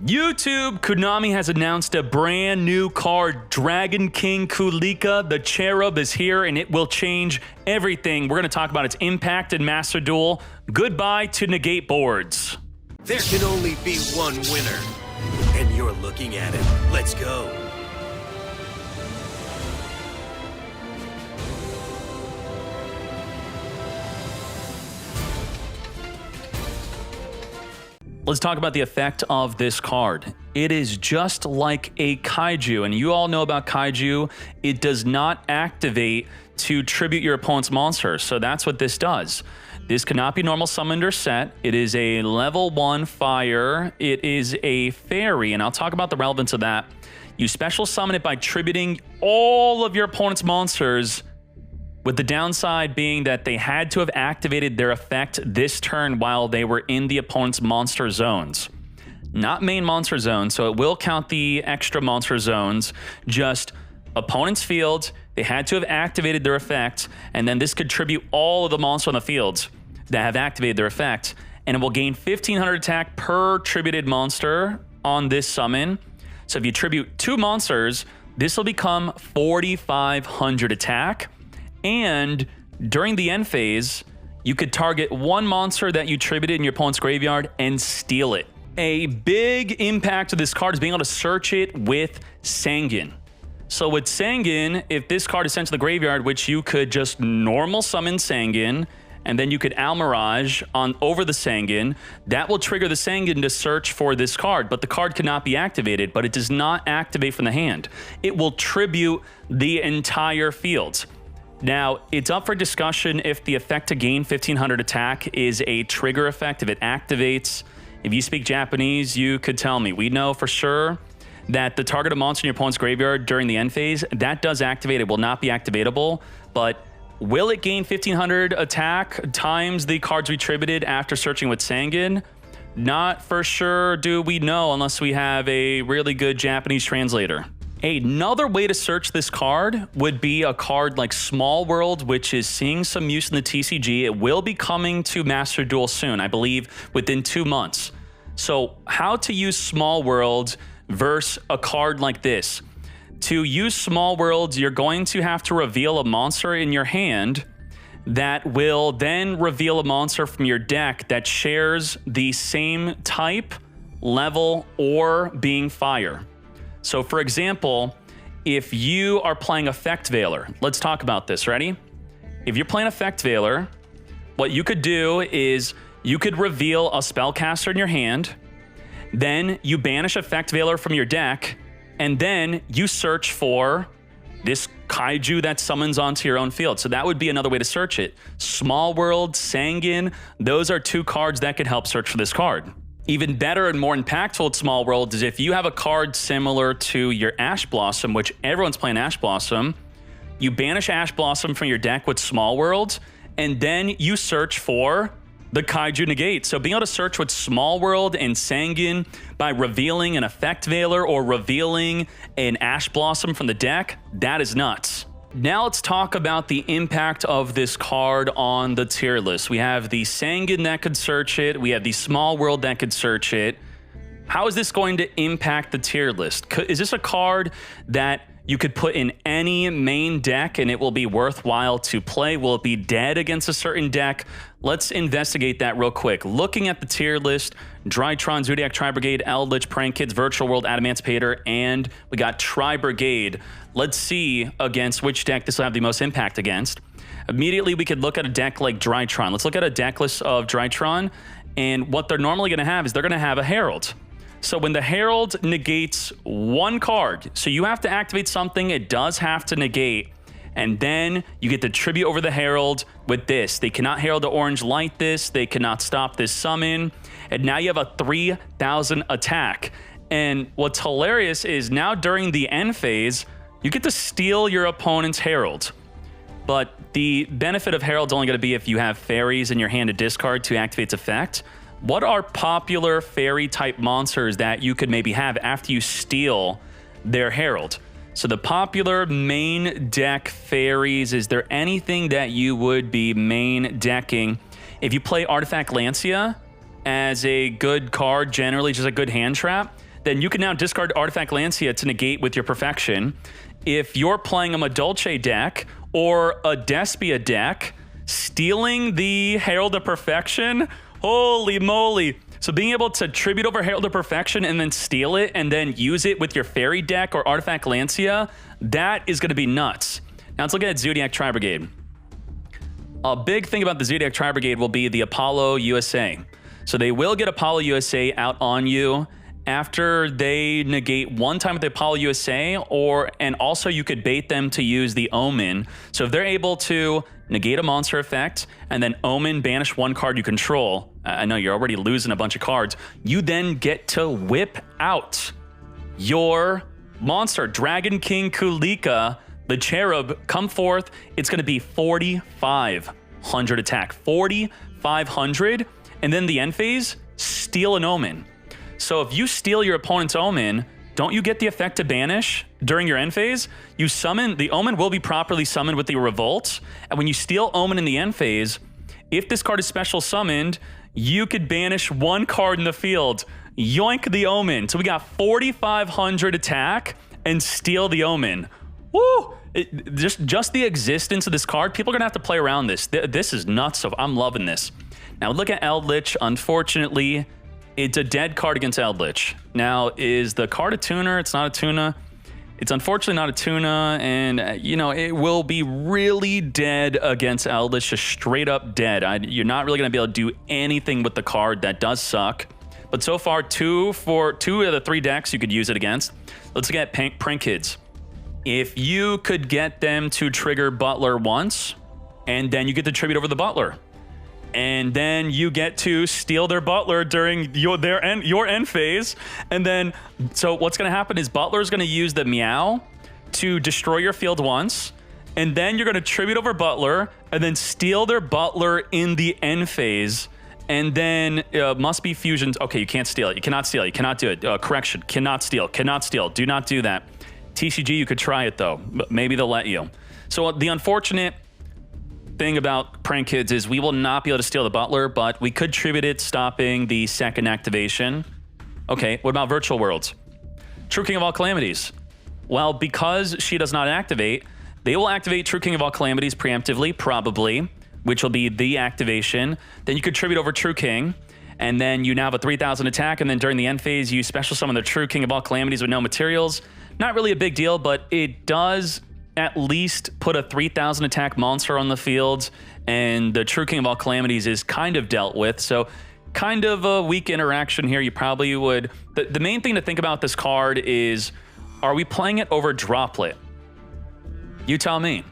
YouTube, Konami has announced a brand new card, Dragon King Kulika. The Cherub is here and it will change everything. We're going to talk about its impact in Master Duel. Goodbye to Negate boards. There can only be one winner, and you're looking at it. Let's go. Let's talk about the effect of this card. It is just like a Kaiju, and you all know about Kaiju. It does not activate to tribute your opponent's monster, so that's what this does. This cannot be normal summoned or set. It is a level 1 fire. It is a fairy, and I'll talk about the relevance of that. You special summon it by tributing all of your opponent's monsters, with the downside being that they had to have activated their effect this turn while they were in the opponent's monster zones. Not main monster zones, so it will count the extra monster zones, just opponent's fields. They had to have activated their effect, and then this could tribute all of the monsters on the fields that have activated their effect, and it will gain 1500 attack per tributed monster on this summon. So if you tribute 2 monsters, this will become 4500 attack. And during the end phase, you could target 1 monster that you tributed in your opponent's graveyard and steal it. A big impact of this card is being able to search it with Sanguine. So with Sanguine, if this card is sent to the graveyard, which you could just normal summon Sanguine, and then you could Almirage on over the Sanguine, that will trigger the Sanguine to search for this card, but the card cannot be activated, but it does not activate from the hand. It will tribute the entire field. Now, it's up for discussion if the effect to gain 1500 attack is a trigger effect, if it activates. If you speak Japanese, you could tell me. We know for sure that the target of monster in your opponent's graveyard during the end phase, that does activate. It will not be activatable, but will it gain 1500 attack times the cards retributed after searching with Sanguine? Not for sure do we know unless we have a really good Japanese translator. Another way to search this card would be a card like Small World, which is seeing some use in the TCG. It will be coming to Master Duel soon, I believe within 2 months. So how to use Small World versus a card like this. To use Small World, you're going to have to reveal a monster in your hand that will then reveal a monster from your deck that shares the same type, level, or being fire. So for example, if you are playing Effect Veiler, let's talk about this, ready? If you're playing Effect Veiler, what you could do is you could reveal a spellcaster in your hand, then you banish Effect Veiler from your deck, and then you search for this Kaiju that summons onto your own field. So that would be another way to search it. Small World, Sanguine, those are 2 cards that could help search for this card. Even better and more impactful at Small World is if you have a card similar to your Ash Blossom, which everyone's playing Ash Blossom, you banish Ash Blossom from your deck with Small World, and then you search for the Kaiju Negate. So being able to search with Small World and Sanguine by revealing an Effect Veiler or revealing an Ash Blossom from the deck, that is nuts. Now let's talk about the impact of this card on the tier list. We have the Sanguine that could search it. We have the Small World that could search it. How is this going to impact the tier list? Is this a card that you could put in any main deck and it will be worthwhile to play? Will it be dead against a certain deck? Let's investigate that real quick. Looking at the tier list, Drytron, Zodiac, Tri-Brigade, Eldritch, Prank Kids, Virtual World, Adamantipator, and we got Tri-Brigade. Let's see against which deck this will have the most impact against. Immediately, we could look at a deck like Drytron. Let's look at a deck list of Drytron, and what they're normally going to have is they're going to have a Herald. So when the Herald negates 1 card, so you have to activate something, it does have to negate, and then you get the tribute over the Herald with this. They cannot Herald the Orange Light this, they cannot stop this summon, and now you have a 3000 attack. And what's hilarious is now during the end phase, you get to steal your opponent's Herald. But the benefit of Herald's only going to be if you have fairies in your hand to discard to activate its effect. What are popular fairy-type monsters that you could maybe have after you steal their Herald? So the popular main deck fairies, is there anything that you would be main decking? If you play Artifact Lancia as a good card, generally just a good hand trap, then you can now discard Artifact Lancia to negate with your Perfection. If you're playing a Madolche deck or a Despia deck, stealing the Herald of Perfection, holy moly. So being able to tribute over Herald of Perfection and then steal it and then use it with your Fairy deck or Artifact Lancia, that is going to be nuts. Now let's look at Zodiac Tri-Brigade. A big thing about the Zodiac Tri-Brigade will be the Apollo USA. So they will get Apollo USA out on you after they negate one time with the Apollo USA, and also you could bait them to use the Omen. So if they're able to negate a monster effect and then Omen banish one card you control, I know you're already losing a bunch of cards, you then get to whip out your monster. Dragon King Kulika, the Cherub, come forth. It's going to be 4,500 attack. 4,500. And then the end phase, steal an Omen. So if you steal your opponent's Omen, don't you get the effect to banish during your end phase? You summon, the Omen will be properly summoned with the Revolt. And when you steal Omen in the end phase, if this card is special summoned, you could banish one card in the field. Yoink the Omen. So we got 4,500 attack and steal the Omen. Woo! Just the existence of this card, people are going to have to play around this. This is nuts, so I'm loving this. Now look at Eldritch. Unfortunately, it's a dead card against Eldritch. Now, is the card a tuner? It's not a tuna. It's unfortunately not a tuna, and you know, it will be really dead against Eldritch, just straight up dead. You're not really going to be able to do anything with the card. That does suck. But so far, two of the 3 decks you could use it against. Let's look at Prank Kids. If you could get them to trigger Butler once, and then you get to tribute over the Butler, and then you get to steal their Butler during your end phase, and then so what's going to happen is Butler's going to use the Meow to destroy your field once, and then you're going to tribute over Butler and then steal their Butler in the end phase, and then must be fusions. Okay, you can't steal it. You cannot steal it. You cannot do it. Correction. Cannot steal. Cannot steal. Do not do that. TCG, you could try it though, but maybe they'll let you. So the unfortunate thing about Prank Kids is we will not be able to steal the Butler, but we could tribute it, stopping the second activation. Okay, what about Virtual Worlds? True King of All Calamities. Well, because she does not activate, they will activate True King of All Calamities preemptively, probably, which will be the activation. Then you could tribute over True King, and then you now have a 3,000 attack, and then during the end phase, you special summon the True King of All Calamities with no materials. Not really a big deal, but it does at least put a 3,000 attack monster on the field, and the True King of All Calamities is kind of dealt with. So kind of a weak interaction here. You probably would... The main thing to think about this card is, are we playing it over Droplet? You tell me.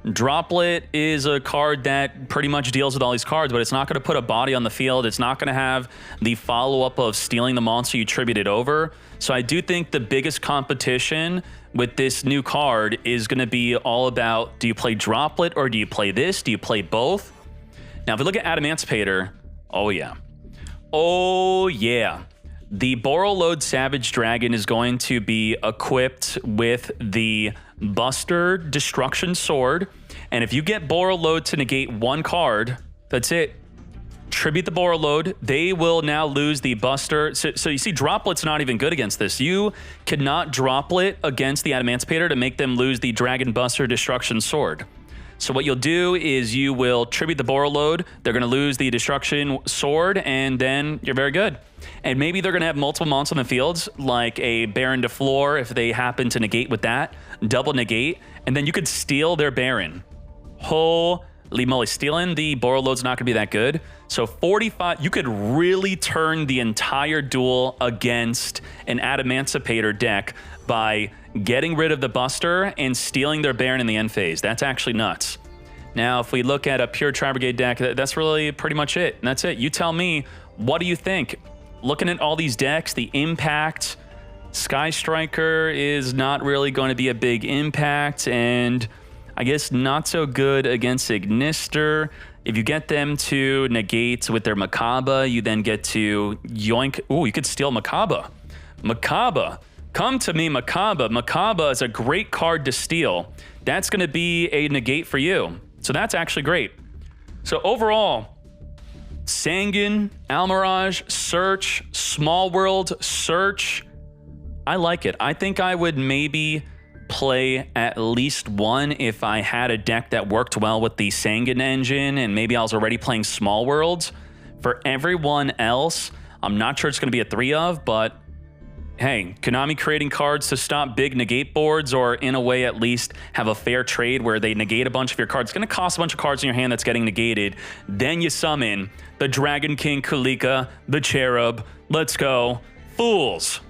Droplet is a card that pretty much deals with all these cards, but it's not going to put a body on the field. It's not going to have the follow-up of stealing the monster you tributed over. So I do think the biggest competition with this new card is going to be all about, do you play Droplet or do you play this? Do you play both? Now, if we look at Adamancipator, oh yeah. Oh yeah. The Borreload Savage Dragon is going to be equipped with the Buster Destruction Sword. And if you get Borreload to negate one card, that's it. Tribute the Borreload. They will now lose the Buster. So you see, Droplet's not even good against this. You cannot Droplet against the Adamancipator to make them lose the Dragon Buster Destruction Sword. So what you'll do is you will tribute the Borreload. They're going to lose the Destruction Sword, and then you're very good. And maybe they're going to have multiple monsters on the fields, like a Baron de Flor if they happen to negate with that. Double negate, and then you could steal their Baron. Holy moly, stealing the Borreload's not going to be that good. So 45, you could really turn the entire duel against an Adamancipator deck by getting rid of the Buster and stealing their Baron in the end phase. That's actually nuts. Now, if we look at a pure Tri-Brigade deck, that's really pretty much it. And that's it. You tell me, what do you think? Looking at all these decks, the impact, Sky Striker is not really going to be a big impact, and I guess not so good against Ignister. If you get them to negate with their Makaba, you then get to yoink. Ooh, you could steal Makaba. Makaba. Come to me, Makaba. Makaba is a great card to steal. That's going to be a negate for you. So that's actually great. So overall, Sanguine, Almirage, Search, Small World, Search, I like it. I think I would maybe play at least one if I had a deck that worked well with the Sangan engine and maybe I was already playing Small Worlds. For everyone else, I'm not sure it's going to be a 3 of, but hey, Konami creating cards to stop big negate boards, or in a way at least have a fair trade where they negate a bunch of your cards. It's going to cost a bunch of cards in your hand that's getting negated. Then you summon the Dragon King Kulika, the Cherub. Let's go. Fools.